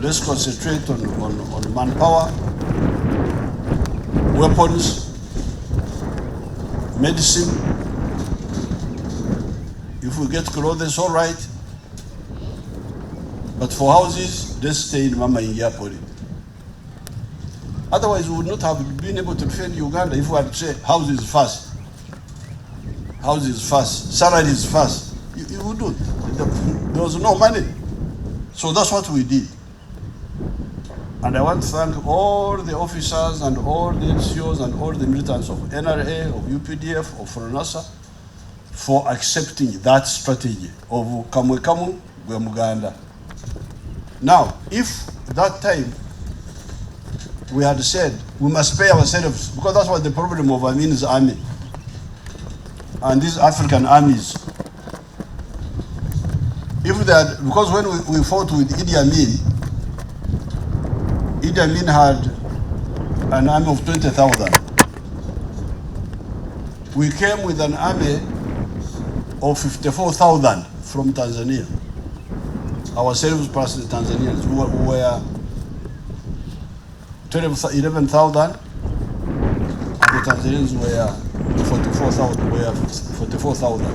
Let's concentrate on manpower, weapons, medicine. If we get clothes, all right. But for houses, let's stay in Mama Ingia Poli. Otherwise, we would not have been able to defend Uganda if we had to say houses first. Houses first, salaries first. You wouldn't. There was no money. So that's what we did. And I want to thank all the officers and all the NCOs and all the militants of NRA, of UPDF, of FRONASA for accepting that strategy of Kamwe Kamu Gwe Muganda. Now, if that time we had said we must pay ourselves, because that's what the problem of AMINI's army and these African armies. If they had, because when we fought with Idi Amin had an army of 20,000. We came with an army of 54,000 from Tanzania. Ourselves plus the Tanzanians who were 11,000, and the Tanzanians were 44,000.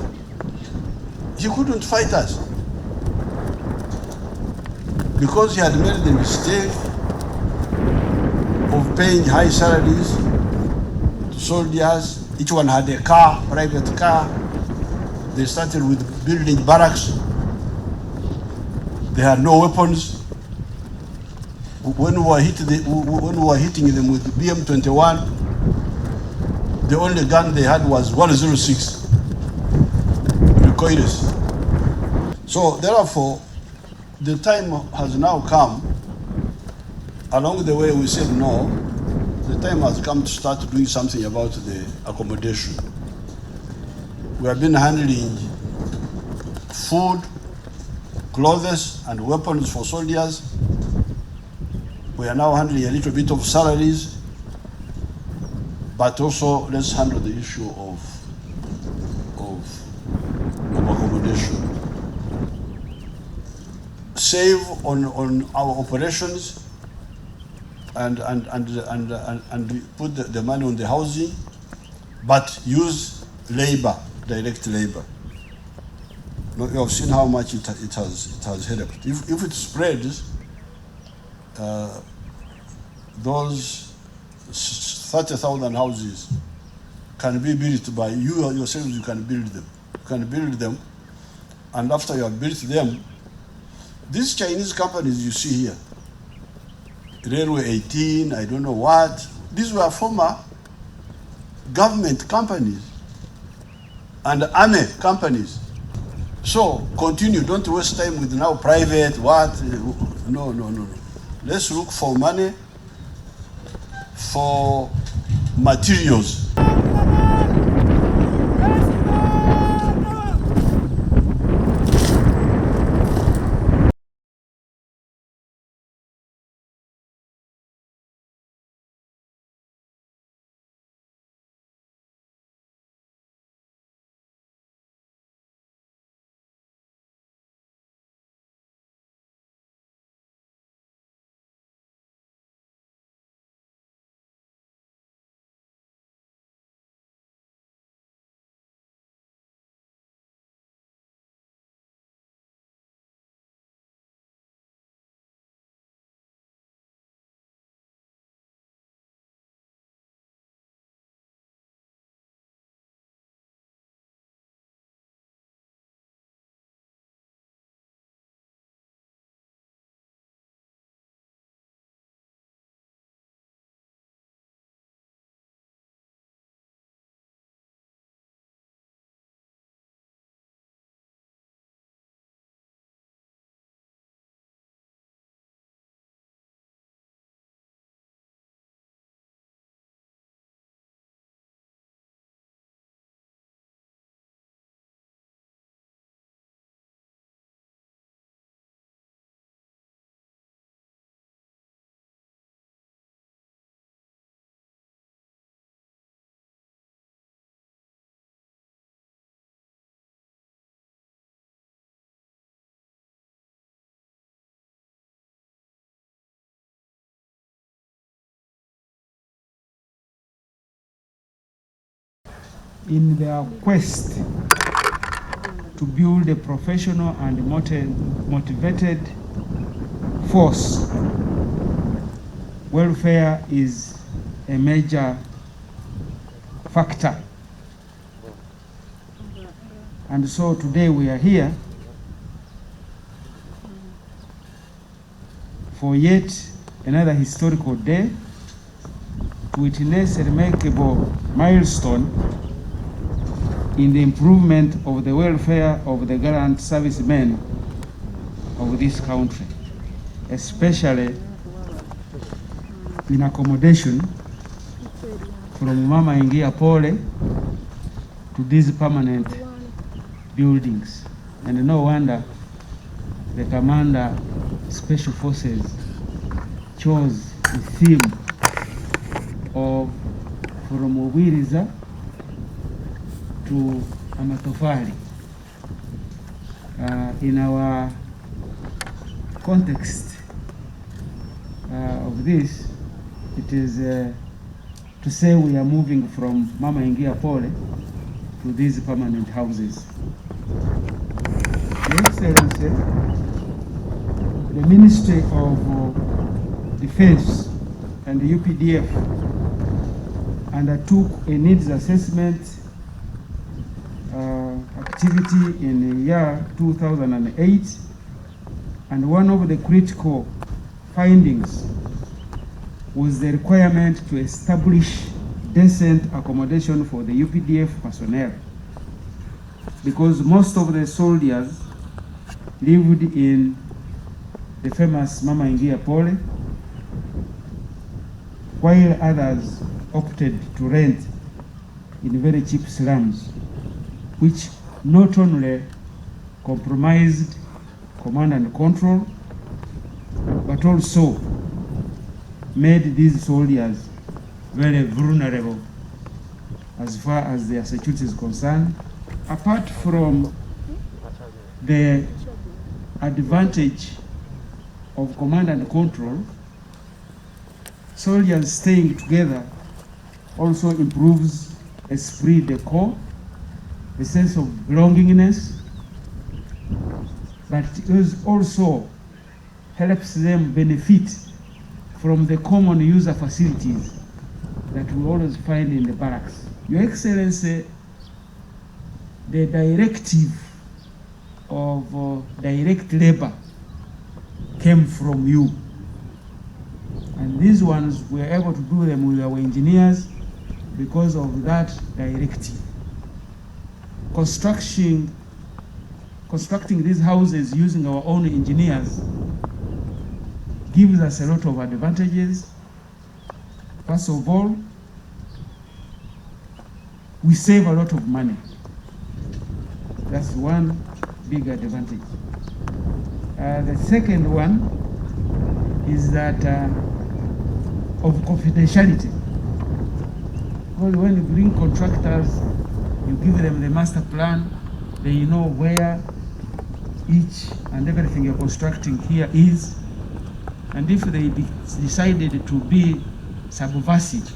He couldn't fight us because he had made the mistake of paying high salaries to soldiers. Each one had a car, private car. They started with building barracks. They had no weapons. When we were hitting them with BM-21, the only gun they had was 106 recoilless. So therefore, the time has now come. Along the way, we said no. The time has come to start doing something about the accommodation. We have been handling food, clothes, and weapons for soldiers. We are now handling a little bit of salaries, but also let's handle the issue of accommodation. Save on our operations and put the money on the housing, but use labor, direct labor. You have seen how much it has helped. If it spreads, those 30,000 houses can be built by you yourselves. You can build them. You can build them, and after you have built them, these Chinese companies you see here, Railway 18, I don't know what, these were former government companies and army companies. So continue, don't waste time with now private, what, no. Let's look for money for materials. in their quest to build a professional and motivated force, welfare is a major factor. And so today we are here for yet another historical day to witness a remarkable milestone in the improvement of the welfare of the gallant servicemen of this country, especially in accommodation from Mama Ingia Pole to these permanent buildings. And no wonder the Commander Special Forces chose the theme of from Ubwiriza to Amatofali. In our context of this, it is to say we are moving from Mama Ingia Pole to these permanent houses. Your Excellency, the Ministry of Defense and the UPDF undertook a needs assessment activity in the year 2008, and one of the critical findings was the requirement to establish decent accommodation for the UPDF personnel, because most of the soldiers lived in the famous Mama Ingia Pole, while others opted to rent in very cheap slums, which not only compromised command and control, but also made these soldiers very vulnerable as far as their security is concerned. Apart from the advantage of command and control, soldiers staying together also improves esprit de corps, a sense of belongingness, but it also helps them benefit from the common user facilities that we always find in the barracks. Your Excellency, the directive of direct labor came from you, and these ones we are able to do them with our engineers because of that directive. Constructing these houses using our own engineers gives us a lot of advantages. First of all, we save a lot of money. That's one big advantage. The second one is that of confidentiality. Well, when you bring contractors, you give them the master plan, they know where each and everything you're constructing here is. And if they decided to be subversive,